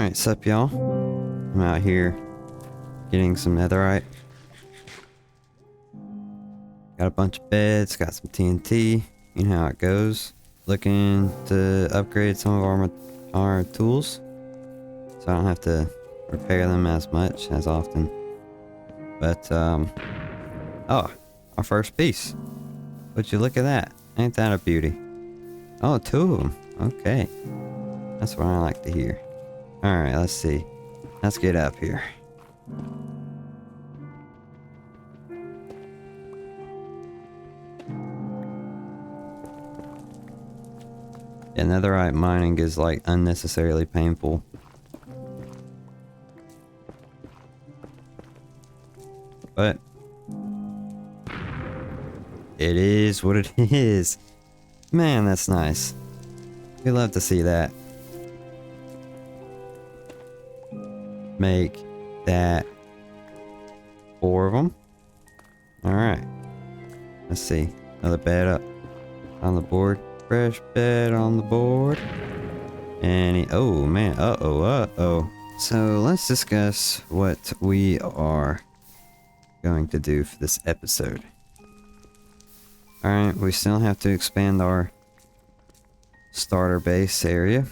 Alright, sup y'all? I'm out here getting some netherite. Got a bunch of beds, got some TNT. You know how it goes. Looking to upgrade some of our tools, so I don't have to repair them as much, as often. But, oh, our first piece. Would you look at that? Ain't that a beauty? Oh, two of them. Okay. That's what I like to hear. Alright, let's see. Let's get up here. Yeah, netherite mining is like unnecessarily painful. But it is what it is. Man, that's nice. We love to see that. Make that 4 of them. Alright. Let's see. Another bed up on the board. Fresh bed on the board. And oh man. Uh-oh. So let's discuss what we are going to do for this episode. Alright, we still have to expand our starter base area,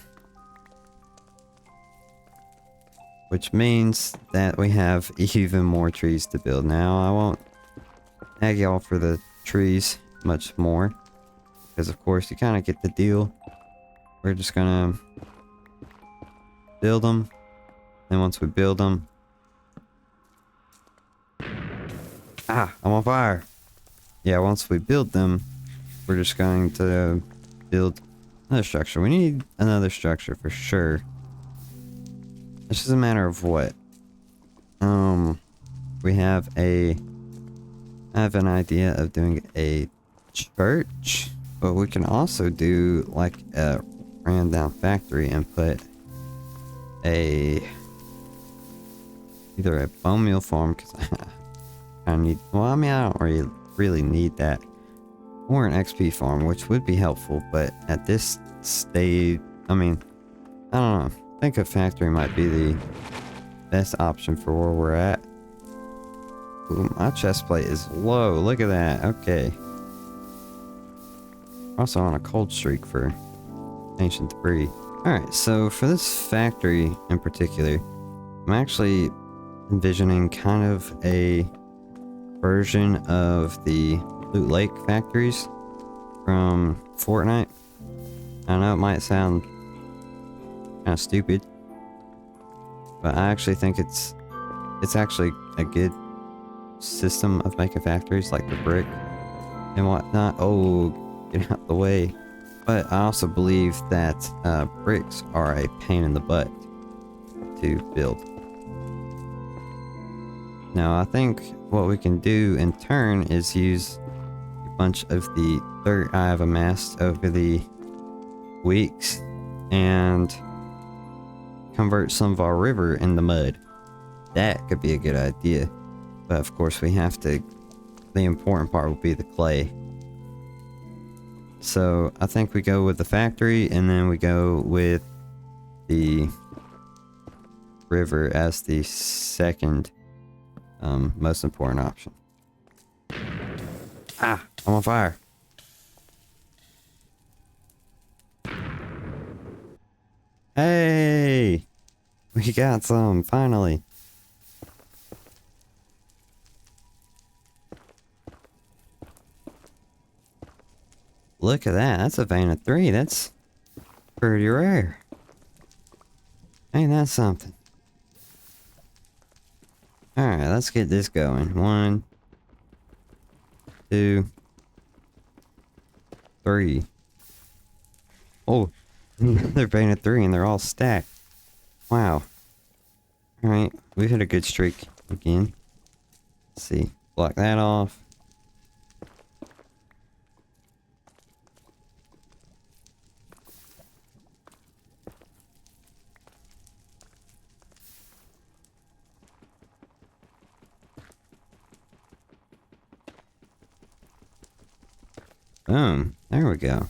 which means that we have even more trees to build. Now, I won't nag y'all for the trees much more, because of course you kind of get the deal. We're just gonna build them, and once we build them... Ah, I'm on fire! Yeah, once we build them, we're just going to build another structure. We need another structure for sure. It's just a matter of what. We have I have an idea of doing a church, but we can also do like a ran down factory and put either a bone meal farm, because I need, well, I mean, I don't really need that, or an XP farm, which would be helpful, but at this stage, I mean, I don't know. I think a factory might be the best option for where we're at. Ooh, my chest plate is low. Look at that. Okay. Also on a cold streak for ancient debris. Alright, so for this factory in particular, I'm actually envisioning kind of a version of the Loot Lake factories from Fortnite. I know it might sound kind of stupid, but I actually think it's actually a good system of making factories, like the brick and whatnot. Oh, get out the way. But I also believe that bricks are a pain in the butt to build. Now, I think what we can do in turn is use a bunch of the dirt I have amassed over the weeks and convert some of our river into mud. That could be a good idea. But of course we have to, the important part will be the clay. So I think we go with the factory, and then we go with the river as the second most important option. Ah, I'm on fire. Hey! We got some, finally. Look at that, that's a vein of 3, that's pretty rare. Ain't that something? Alright, let's get this going. 1, 2, 3. Oh, another vein of 3 and they're all stacked. Wow. Alright, we've hit a good streak again. Let's see, block that off. Boom. There we go.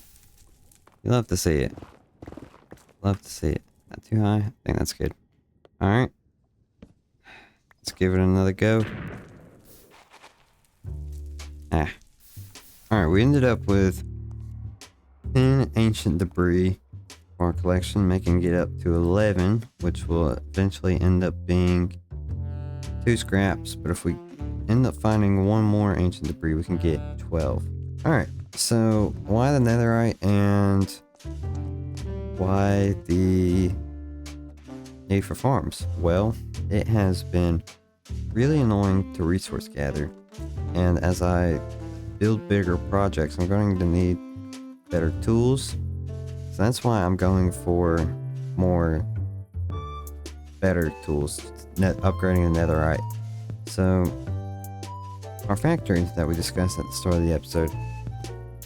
You love to see it. Love to see it. Not too high. I think that's good. Alright. Let's give it another go. Ah. Alright, we ended up with 10 ancient debris for our collection, making it up to 11, which will eventually end up being 2 scraps. But if we end up finding one more ancient debris, we can get 12. Alright, so why the netherite and why the need for farms? Well, it has been really annoying to resource gather, and as I build bigger projects, I'm going to need better tools. So that's why I'm going for more better tools, upgrading the netherite. So our factory that we discussed at the start of the episode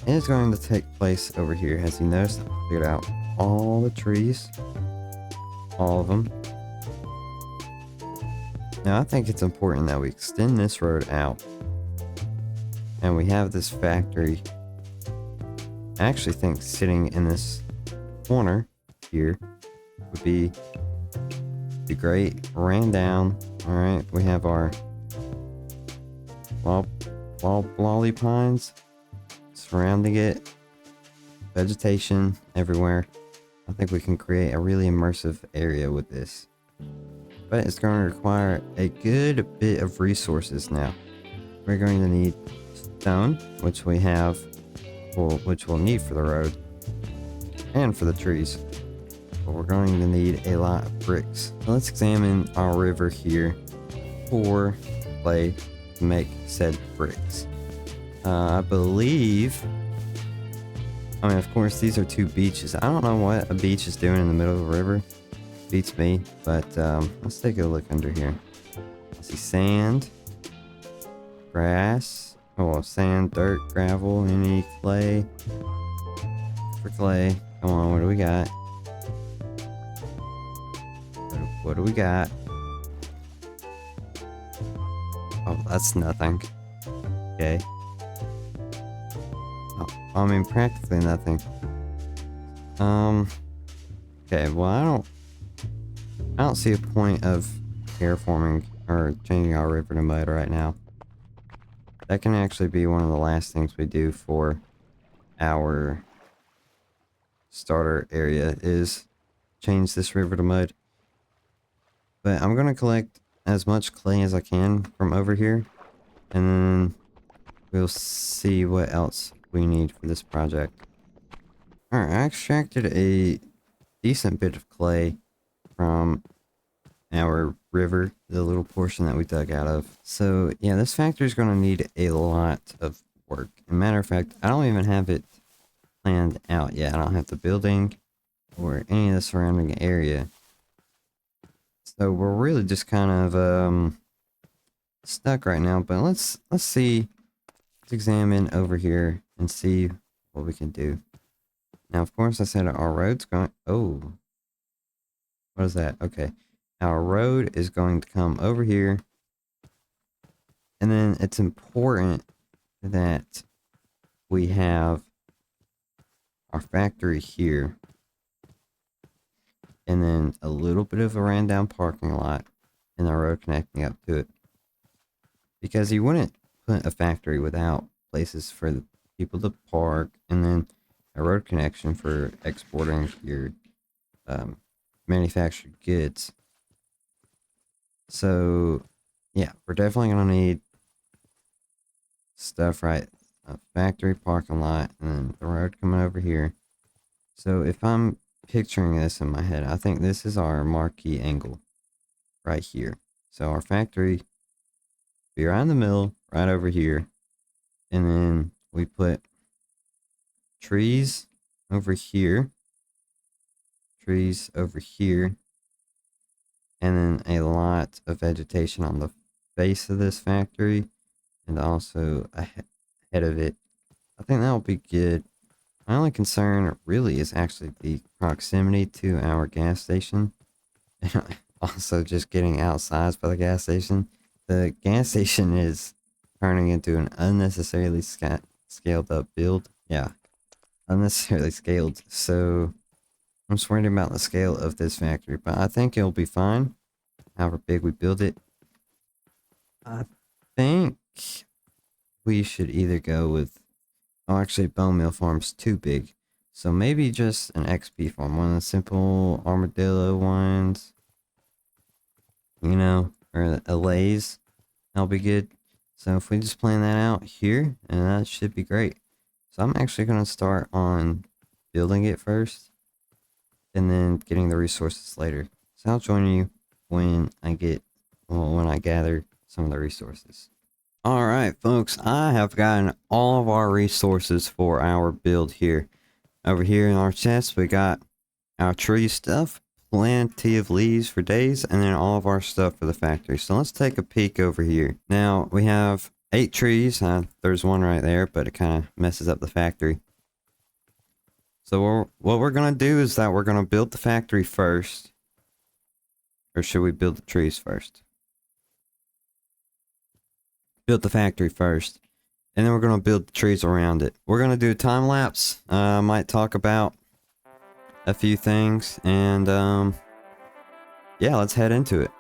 is going to take place over here. As you noticed, I figured out all the trees, all of them. Now I think it's important that we extend this road out, and we have this factory. I actually think sitting in this corner here would be great. Ran down. Alright, we have our lolly pines surrounding it. Vegetation everywhere. I think we can create a really immersive area with this. But it's going to require a good bit of resources now. We're going to need stone, which we have, which we'll need for the road and for the trees. But we're going to need a lot of bricks. So let's examine our river here for clay to make said bricks. I believe, I mean, of course, these are 2 beaches. I don't know what a beach is doing in the middle of a river. Beats me, but let's take a look under here. I see sand, grass, sand, dirt, gravel, any clay. For clay, come on, what do we got? What do we got? Oh, that's nothing. Okay. Oh, I mean, practically nothing. Okay, well, I don't see a point of terraforming or changing our river to mud right now. That can actually be one of the last things we do for our starter area, is change this river to mud. But I'm going to collect as much clay as I can from over here, and then we'll see what else we need for this project. Alright, I extracted a decent bit of clay from our river, the little portion that we dug out of. So yeah, this factory is going to need a lot of work. As a matter of fact, I don't even have it planned out yet. I don't have the building or any of the surrounding area. So we're really just kind of stuck right now. But let's see. Let's examine over here and see what we can do. Now, of course, I said our road's going. Oh, what is that? Okay. Our road is going to come over here, and then it's important that we have our factory here, and then a little bit of a ran down parking lot and the road connecting up to it, because you wouldn't put a factory without places for the people to park, and then a road connection for exporting your manufactured goods. So yeah, we're definitely gonna need stuff, right? A factory, parking lot, and then the road coming over here. So if I'm picturing this in my head, I think this is our marquee angle right here. So our factory be right in the middle, right over here, and then we put trees over here, trees over here, and then a lot of vegetation on the face of this factory, and also ahead of it. I think that'll be good. My only concern really is actually the proximity to our gas station. Also just getting outsized by the gas station. The gas station is turning into an unnecessarily scaled up build. Yeah, unnecessarily scaled. So I'm just worried about the scale of this factory, but I think it'll be fine. however big we build it. I think we should either go with, oh, actually, bone meal farm's too big. So maybe just an XP farm, one of the simple armadillo ones, you know, or a Lay's. That'll be good. So if we just plan that out here, and that should be great. So I'm actually going to start on building it first, and then getting the resources later. So I'll join you when when I gather some of the resources. Alright folks, I have gotten all of our resources for our build here. Over here in our chest, we got our tree stuff, plenty of leaves for days, and then all of our stuff for the factory. So let's take a peek over here. Now, we have 8 trees. There's one right there, but it kind of messes up the factory. So what we're going to do is that we're going to build the factory first. Or should we build the trees first? Build the factory first. And then we're going to build the trees around it. We're going to do a time lapse. Might talk about a few things. And yeah, let's head into it.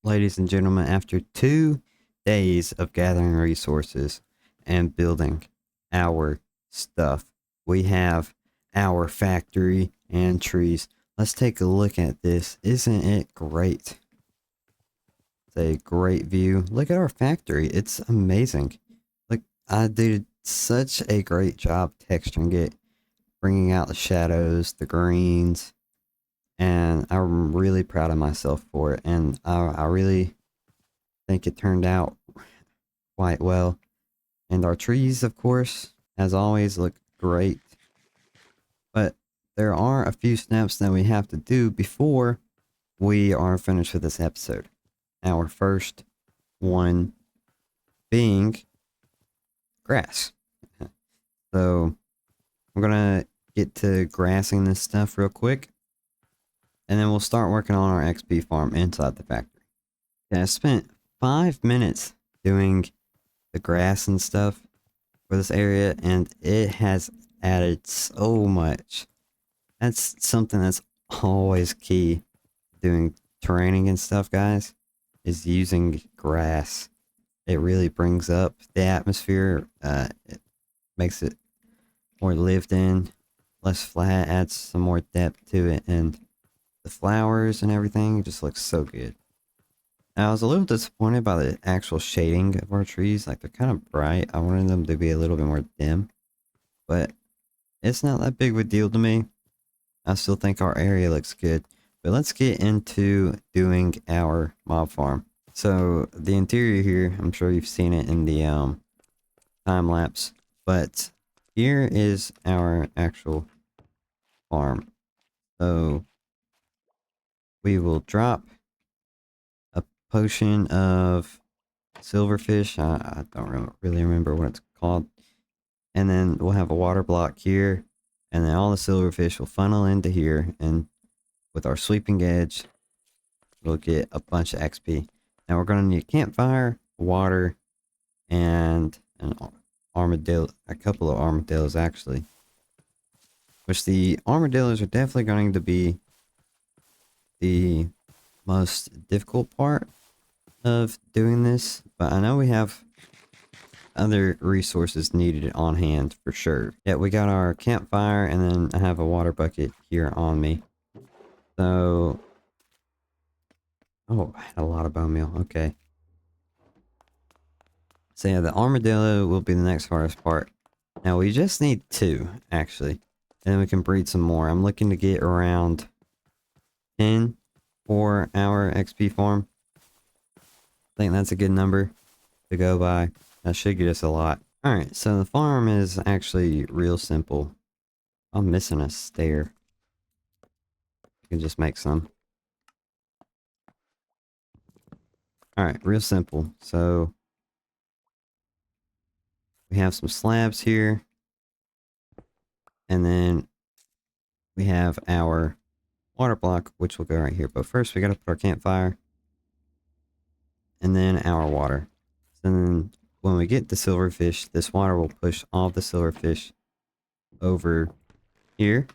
Ladies and gentlemen, after 2 days of gathering resources and building our stuff, we have our factory and trees. Let's take a look at this. Isn't it great? It's a great view. Look at our factory. It's amazing. Look, I did such a great job texturing it, bringing out the shadows, the greens, and I'm really proud of myself for it. And I really think it turned out quite well. And our trees, of course, as always, look great. But there are a few steps that we have to do before we are finished with this episode. Our first one being grass. So we're gonna get to grassing this stuff real quick, and then we'll start working on our XP farm inside the factory. Okay, I spent 5 minutes doing the grass and stuff for this area, and it has added so much. That's something that's always key doing terraining and stuff, guys, is using grass. It really brings up the atmosphere. It makes it more lived in, less flat, adds some more depth to it, and the flowers and everything just looks so good. Now, I was a little disappointed by the actual shading of our trees. Like, they're kind of bright. I wanted them to be a little bit more dim, but it's not that big of a deal to me. I still think our area looks good. But let's get into doing our mob farm. So the interior here, I'm sure you've seen it in the time lapse, but here is our actual farm. So we will drop a potion of silverfish. I don't really remember what it's called. And then we'll have a water block here, and then all the silverfish will funnel into here, and with our sweeping edge, we'll get a bunch of XP. Now we're going to need campfire, water, and an armadillo, a couple of armadillos actually. Which the armadillos are definitely going to be the most difficult part of doing this, but I know we have other resources needed on hand for sure. Yeah, we got our campfire, and then I have a water bucket here on me. So, oh, I had a lot of bone meal. Okay. So yeah, the armadillo will be the next hardest part. Now we just need 2, actually. And then we can breed some more. I'm looking to get around 10 for our XP farm. I think that's a good number to go by. That should get us a lot. Alright, so the farm is actually real simple. I'm missing a stair. You can just make some. Alright, real simple. So we have some slabs here. And then we have our water block, which will go right here. But first we gotta put our campfire. And then our water. So then when we get the silverfish, this water will push all the silverfish over here.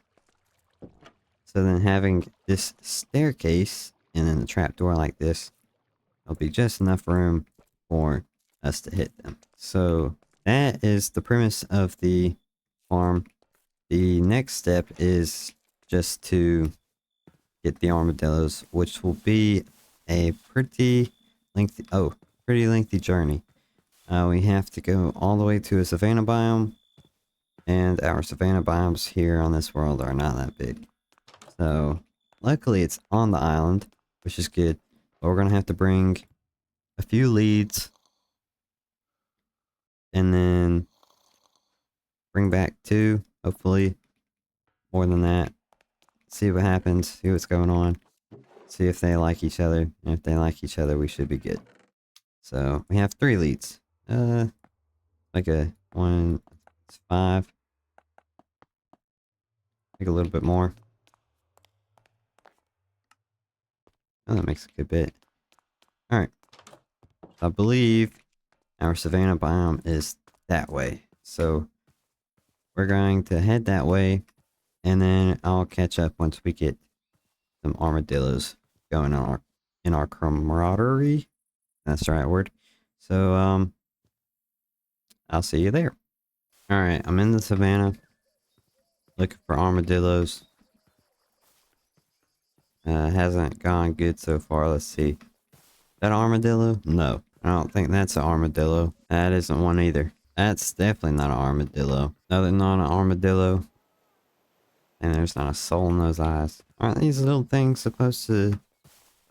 So then having this staircase and then the trapdoor like this, there'll be just enough room for us to hit them. So that is the premise of the farm. The next step is just to get the armadillos, which will be a pretty lengthy journey. We have to go all the way to a savanna biome, and our savanna biomes here on this world are not that big. So luckily it's on the island, which is good, but we're gonna have to bring a few leads and then bring back 2, hopefully more than that. See what happens, see what's going on, see if they like each other, and if they like each other, we should be good. So we have 3 leads. Like a 1, it's 5. Like a little bit more. Oh, that makes a good bit. Alright. I believe our savanna biome is that way. So we're going to head that way, and then I'll catch up once we get some armadillos going on in our camaraderie. That's the right word. So I'll see you there. Alright, I'm in the savannah looking for armadillos. Hasn't gone good so far. Let's see. That armadillo? No, I don't think that's an armadillo. That isn't one either. That's definitely not an armadillo. No, they're not an armadillo. And there's not a soul in those eyes. Aren't these little things supposed to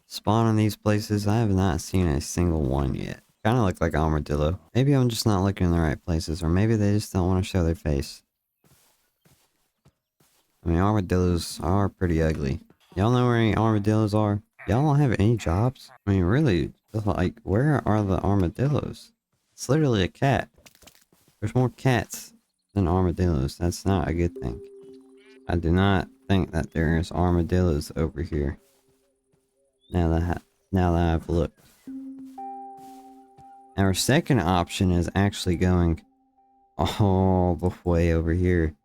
spawn in these places? I have not seen a single one yet. Kind of look like an armadillo. Maybe I'm just not looking in the right places, or maybe they just don't want to show their face. I mean, armadillos are pretty ugly. Y'all know where any armadillos are? Y'all don't have any jobs? I mean, really, like, where are the armadillos? It's literally a cat. There's more cats than armadillos. That's not a good thing. I do not think that there's armadillos over here. Now that I've looked. Our second option is actually going all the way over here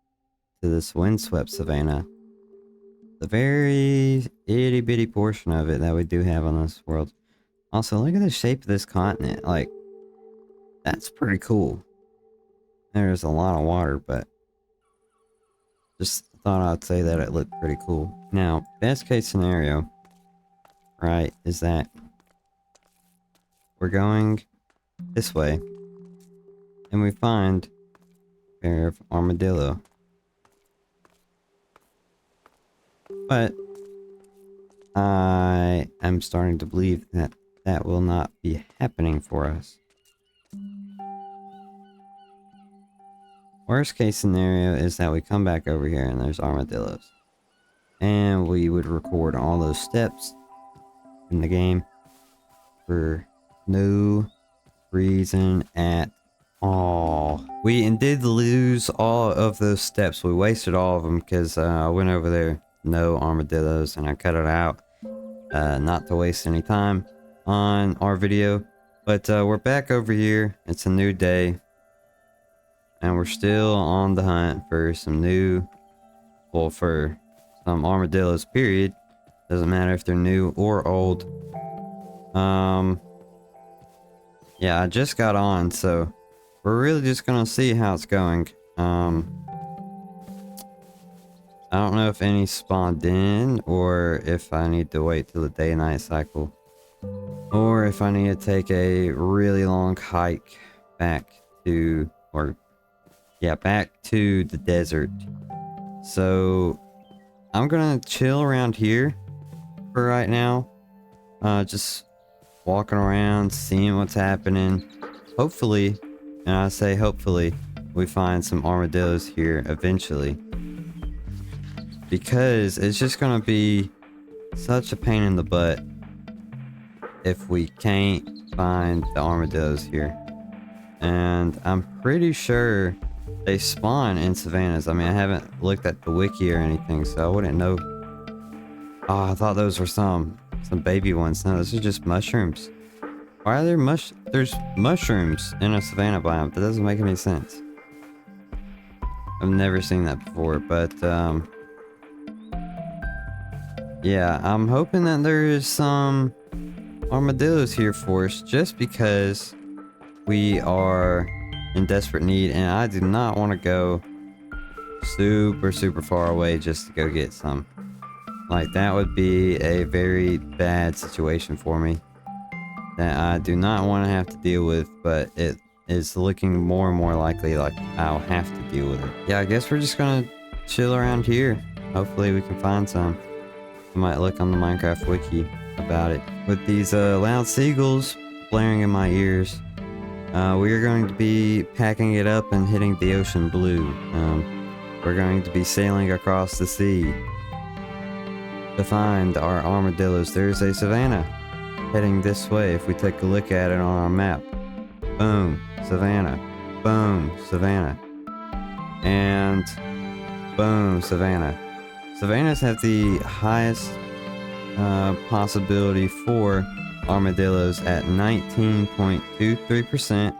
to this windswept savanna. The very itty bitty portion of it that we do have on this world. Also, look at the shape of this continent. Like, that's pretty cool. There's a lot of water, but just thought I'd say that it looked pretty cool. Now, best case scenario, right, is that we're going this way and we find a pair of armadillo. But I am starting to believe that that will not be happening for us. Worst case scenario is that we come back over here and there's armadillos. And we would record all those steps in the game for no reason at all. We did lose all of those steps. We wasted all of them because I went over there, no armadillos, and I cut it out not to waste any time on our video. But we're back over here. It's a new day. And we're still on the hunt for some for some armadillos, period. Doesn't matter if they're new or old. Yeah, I just got on, so we're really just gonna see how it's going. I don't know if any spawned in, or if I need to wait till the day and night cycle, or if I need to take a really long hike back to, back to the desert. So I'm gonna chill around here for right now. Just walking around, seeing what's happening. Hopefully, and I say hopefully, we find some armadillos here eventually. Because it's just gonna be such a pain in the butt if we can't find the armadillos here. And I'm pretty sure they spawn in savannas. I mean, I haven't looked at the wiki or anything, so I wouldn't know. Oh, I thought those were some baby ones. No, those are just mushrooms. Why are there there's mushrooms in a savanna biome? That doesn't make any sense. I've never seen that before, but yeah, I'm hoping that there is some armadillos here for us, just because we are in desperate need, and I do not want to go super far away just to go get some. Like, that would be a very bad situation for me that I do not want to have to deal with, but it is looking more and more likely like I'll have to deal with it. Yeah, I guess we're just gonna chill around here. Hopefully we can find some. I might look on the Minecraft wiki about it. With these loud seagulls blaring in my ears, we are going to be packing it up and hitting the ocean blue. We're going to be sailing across the sea to find our armadillos. There's a savanna heading this way if we take a look at it on our map. Boom, savanna. Boom, savanna. And boom, savanna. Savannas have the highest possibility for armadillos at 19.23%.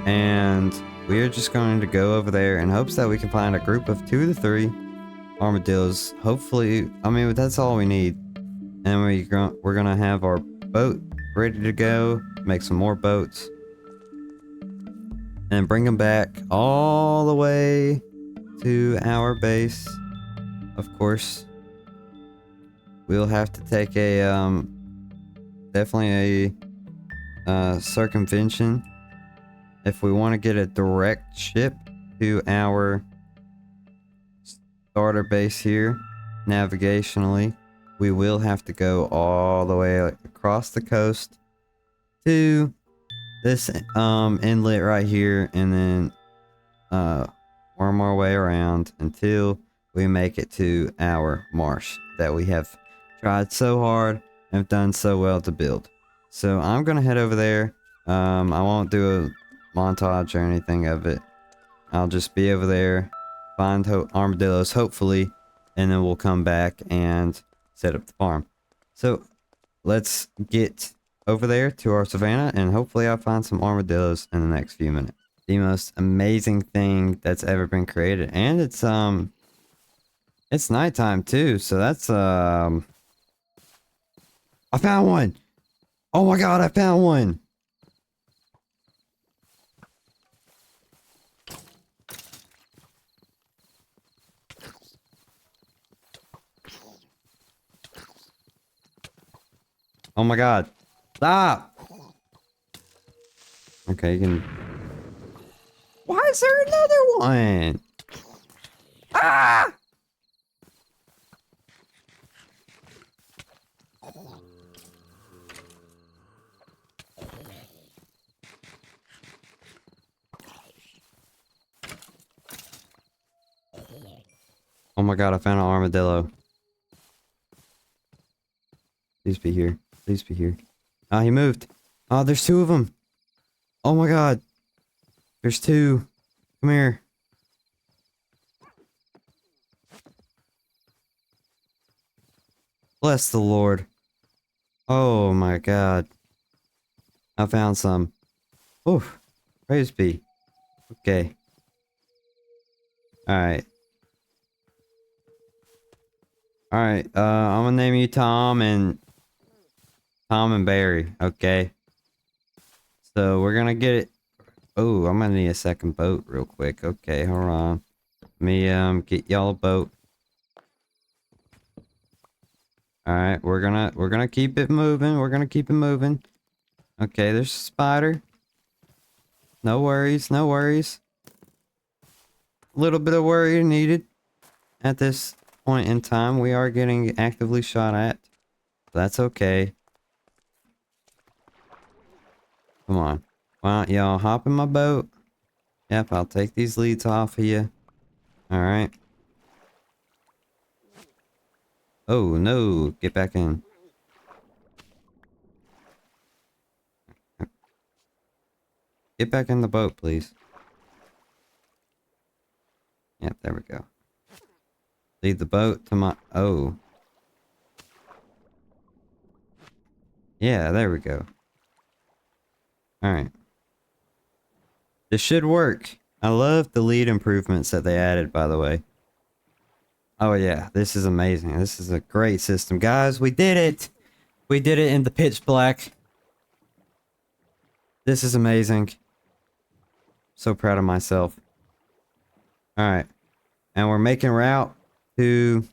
And we are just going to go over there in hopes that we can find a group of 2 to 3 armadillos. Hopefully, I mean, that's all we need. And we're gonna have our boat ready to go, make some more boats, and bring them back all the way to our base. Of course, we'll have to take a definitely a circumvention if we want to get a direct ship to our starter base here. Navigationally, we will have to go all the way across the coast to this inlet right here, and then worm our way around until we make it to our marsh that we have tried so hard and have done so well to build. So I'm gonna head over there. I won't do a montage or anything of it. I'll just be over there, find armadillos hopefully, and then we'll come back and set up the farm. So let's get over there to our savannah, and hopefully I'll find some armadillos in the next few minutes. The most amazing thing that's ever been created, and it's nighttime too, so that's I found one. Oh my god, I found one. Oh my god. Stop! Okay, you can... Why is there another one? Ah! Oh my god, I found an armadillo. Please be here. Please be here. Ah, he moved. Oh, there's two of them. Oh my god. There's two. Come here. Bless the Lord. Oh my god. I found some. Oof. Praise be. Okay. Alright. Alright, I'm gonna name you Tom and Barry, okay? So we're gonna get it. Oh, I'm gonna need a second boat real quick. Okay, hold on. Let me get y'all a boat. Alright, we're gonna keep it moving. We're gonna keep it moving. Okay, there's a spider. No worries, no worries. A little bit of worry needed at this point in time. We are getting actively shot at. That's okay. Come on. Why don't y'all hop in my boat? Yep, I'll take these leads off of you. Alright. Oh, no. Get back in. Get back in the boat, please. Yep, there we go. Lead the boat to my... Oh. Yeah, there we go. Alright. This should work. I love the lead improvements that they added, by the way. Oh yeah, this is amazing. This is a great system. Guys, we did it! We did it in the pitch black. This is amazing. So proud of myself. Alright. And we're making route to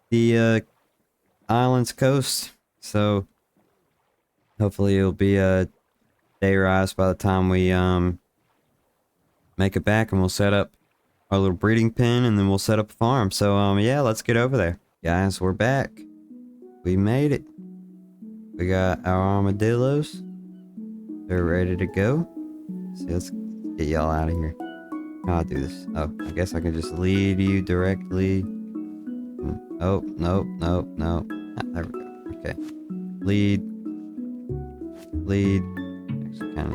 the island's coast. So hopefully it'll be a day rise by the time we make it back, and we'll set up our little breeding pen, and then we'll set up a farm. So yeah, let's get over there. Guys, we're back. We made it. We got our armadillos. They're ready to go. So let's get y'all out of here. How I do this? Oh, I guess I can just lead you directly. Oh, nope, nope, nope. Ah, there we go. Okay. Lead. Actually, kind of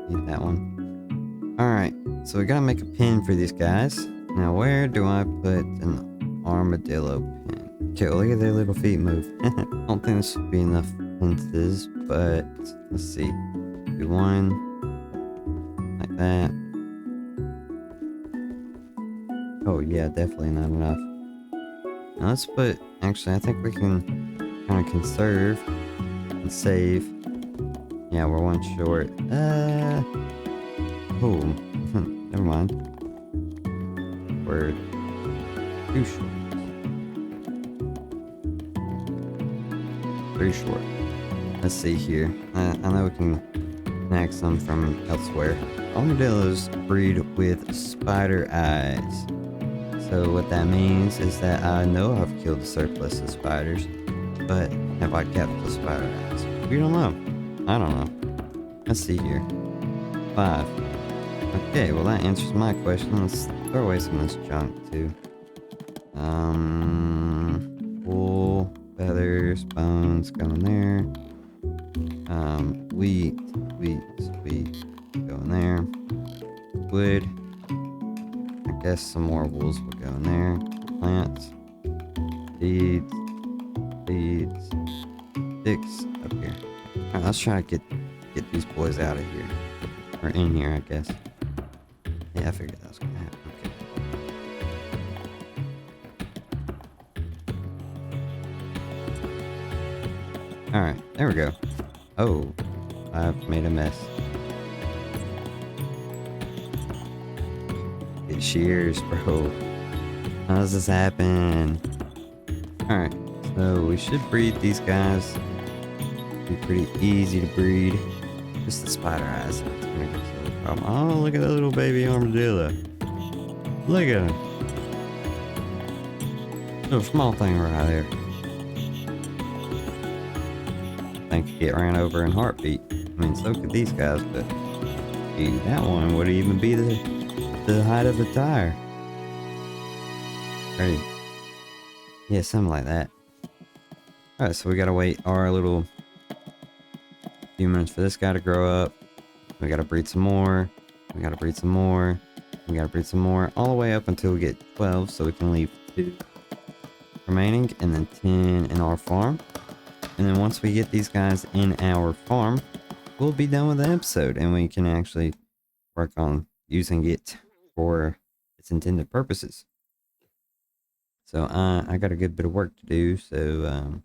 need that one. Alright, so we gotta make a pin for these guys. Now, where do I put an armadillo pin? Okay, well, look at their little feet move. I don't think this would be enough fences, but let's see. Do one like that. Oh, yeah, definitely not enough. Now, let's put... Actually, I think we can kind of conserve and save. Yeah, we're one short. Oh, never mind. We're too short. 3 short. Let's see here. I know we can snag some from elsewhere. Armadillos breed with spider eyes. So what that means is that I know I've killed a surplus of spiders, but have I kept the spider eyes? We don't know. I don't know. Let's see here. 5. Okay, well that answers my question. Let's throw away some of this junk too. Wool, feathers, bones, go in there. Wheat, go in there. Wood. I guess some more wools will go in there. Plants. Seeds. Sticks up here. Alright, let's try to get these boys out of here. Or in here, I guess. Yeah, I figured that was gonna happen. Okay. Alright, there we go. Oh, I've made a mess. Get shears, bro. How does this happen? Alright, so we should breed these guys. Be pretty easy to breed. Just the spider eyes. That's gonna get a little problem. Oh, look at that little baby armadillo. Look at him. Little small thing right there. I think he'd get ran over in heartbeat. I mean, so could these guys, but dude, that one would even be the height of a tire. Right. Yeah, something like that. Alright, so we gotta wait our little few minutes for this guy to grow up. We gotta breed some more. We gotta breed some more. We gotta breed some more. All the way up until we get 12, so we can leave 2 remaining, and then 10 in our farm. And then once we get these guys in our farm, we'll be done with the episode, and we can actually work on using it for its intended purposes. So I got a good bit of work to do, so I'm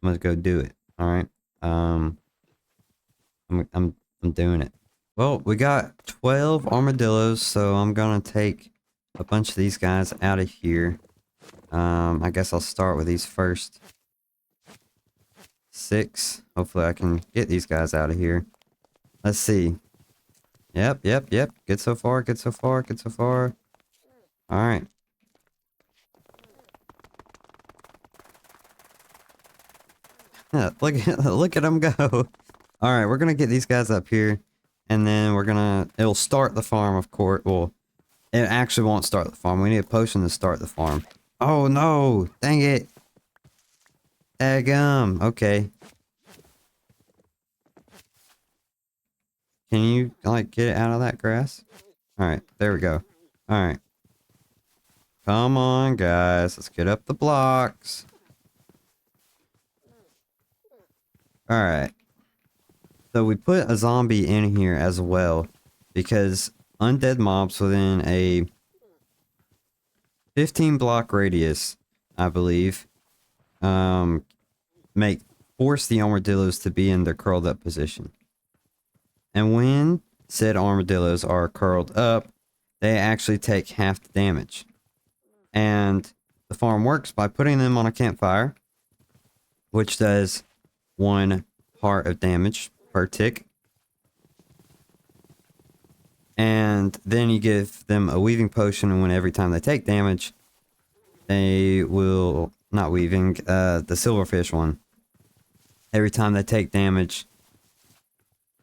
gonna go do it. All right. I'm doing it. Well, we got 12 armadillos, so I'm gonna take a bunch of these guys out of here. I guess I'll start with these first 6. Hopefully I can get these guys out of here. Let's see. Yep. Good so far, good so far, good so far. Alright. Look at them go. Alright, we're gonna get these guys up here. And then it'll start the farm, of course. Well, it actually won't start the farm. We need a potion to start the farm. Oh no! Dang it! Daggum. Okay. Can you, like, get it out of that grass? Alright, there we go. Alright. Come on, guys. Let's get up the blocks. Alright. So we put a zombie in here as well, because undead mobs within a 15 block radius, I believe, force the armadillos to be in their curled up position. And when said armadillos are curled up, they actually take half the damage. And the farm works by putting them on a campfire, which does 1 heart of damage per tick. And then you give them a weaving potion, and when every time they take damage, they will, not weaving, the silverfish one. Every time they take damage,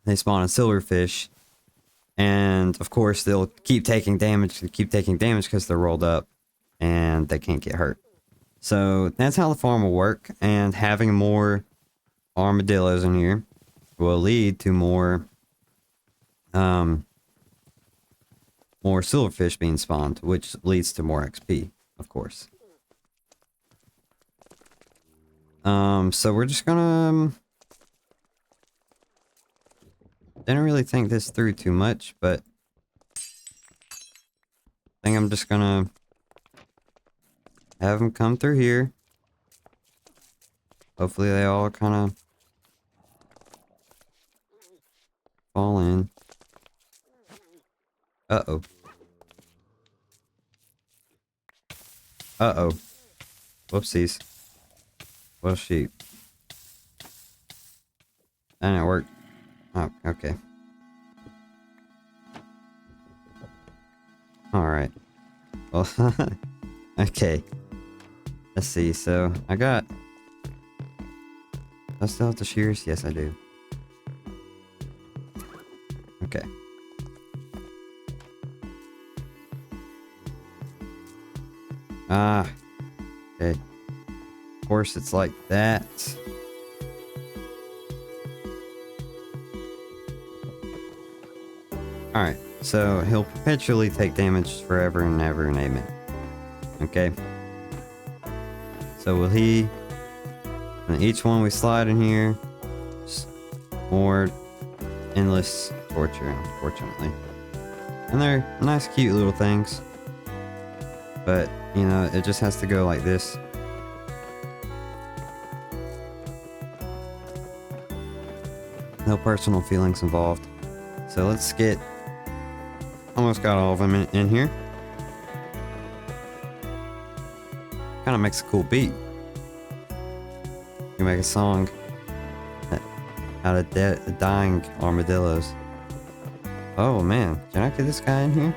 they spawn a silverfish. And of course, they'll keep taking damage because they're rolled up and they can't get hurt. So that's how the farm will work. And having more armadillos in here will lead to more silverfish being spawned, which leads to more XP, of course. So we're just gonna didn't really think this through too much, but I think I'm just gonna have them come through here. Hopefully they all kind of fall in. Uh-oh. Uh-oh. Whoopsies. Well, sheep. That didn't work. Oh, okay. Alright. Well, okay. Let's see, so I got... I still have the shears? Yes, I do. Okay. Ah. Okay. Of course, it's like that. Alright, so he'll perpetually take damage forever and ever and amen. Okay. So will he... And each one we slide in here, just more endless torture, unfortunately. And they're nice, cute little things. But, you know, it just has to go like this. No personal feelings involved. So let's get... Almost got all of them in here. Kind of makes a cool beat. You make a song out of dying armadillos. Oh man, can I get this guy in here?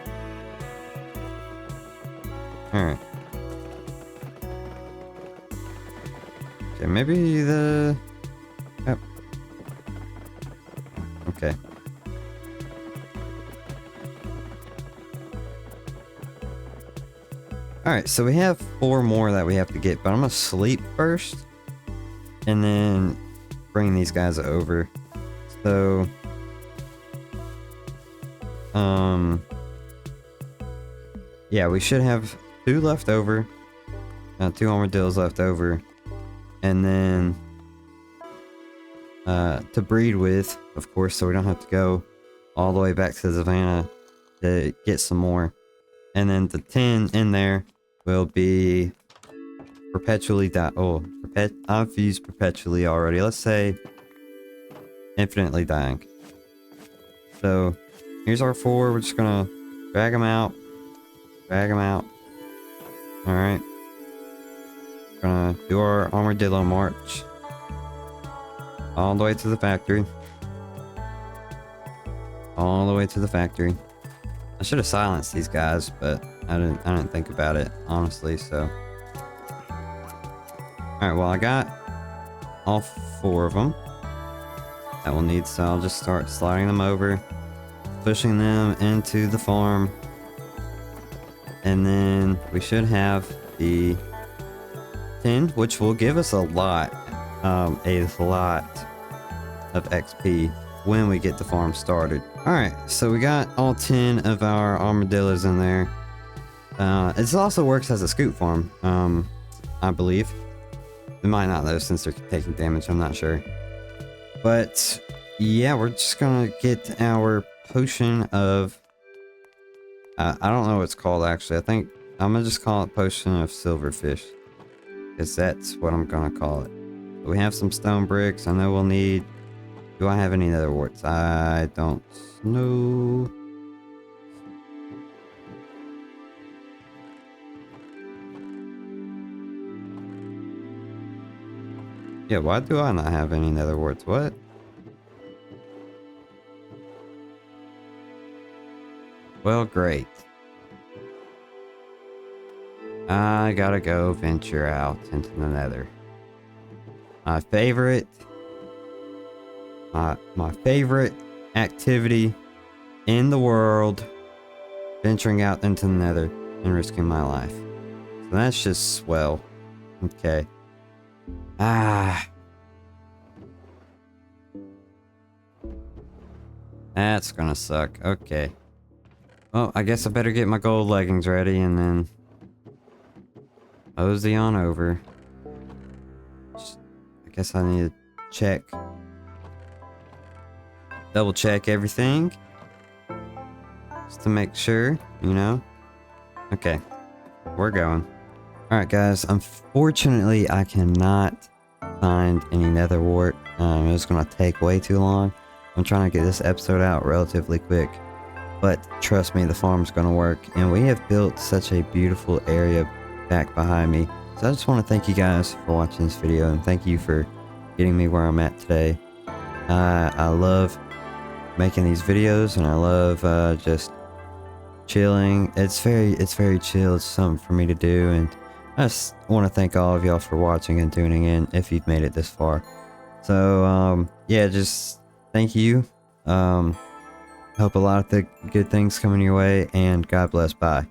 Alright. Okay, maybe the... Yep. Okay. Alright, so we have 4 more that we have to get, but I'm gonna sleep first. And then bring these guys over. So... yeah, we should have 2 left over. 2 armadillos left over. And then... to breed with, of course, so we don't have to go all the way back to the savannah to get some more. And then the 10 in there will be perpetually die. Oh, I've used perpetually already. Let's say infinitely dying. So here's our 4. We're just gonna drag them out. Drag them out. Alright. Gonna do our armadillo march. All the way to the factory. All the way to the factory. I should have silenced these guys, but I didn't think about it, honestly, so. Alright, well, I got all 4 of them that we'll need, so I'll just start sliding them over, pushing them into the farm, and then we should have the 10, which will give us a lot of XP when we get the farm started. Alright, so we got all 10 of our armadillos in there. It also works as a scoop farm, I believe. It might not though, since they're taking damage, I'm not sure. But, yeah, we're just gonna get our potion of... I don't know what it's called, actually. I think I'm gonna just call it potion of silverfish. Because that's what I'm gonna call it. We have some stone bricks. I know we'll need... Do I have any nether warts? I don't know. Yeah, why do I not have any nether warts? What? Well, great. I gotta go venture out into the nether. My favorite activity in the world, venturing out into the nether and risking my life. So that's just swell. Okay. That's gonna suck. Okay. Well, I guess I better get my gold leggings ready and then mosey on over. I guess I need to check. Double check everything. Just to make sure, you know. Okay. We're going. Alright guys, unfortunately I cannot find any nether wart. It was going to take way too long. I'm trying to get this episode out relatively quick. But trust me, the farm's going to work. And we have built such a beautiful area back behind me. So I just want to thank you guys for watching this video. And thank you for getting me where I'm at today. I love making these videos. And I love just chilling. It's very chill. It's something for me to do. And I just want to thank all of y'all for watching and tuning in if you've made it this far. So, yeah, just thank you. Hope a lot of the good things coming your way, and God bless. Bye.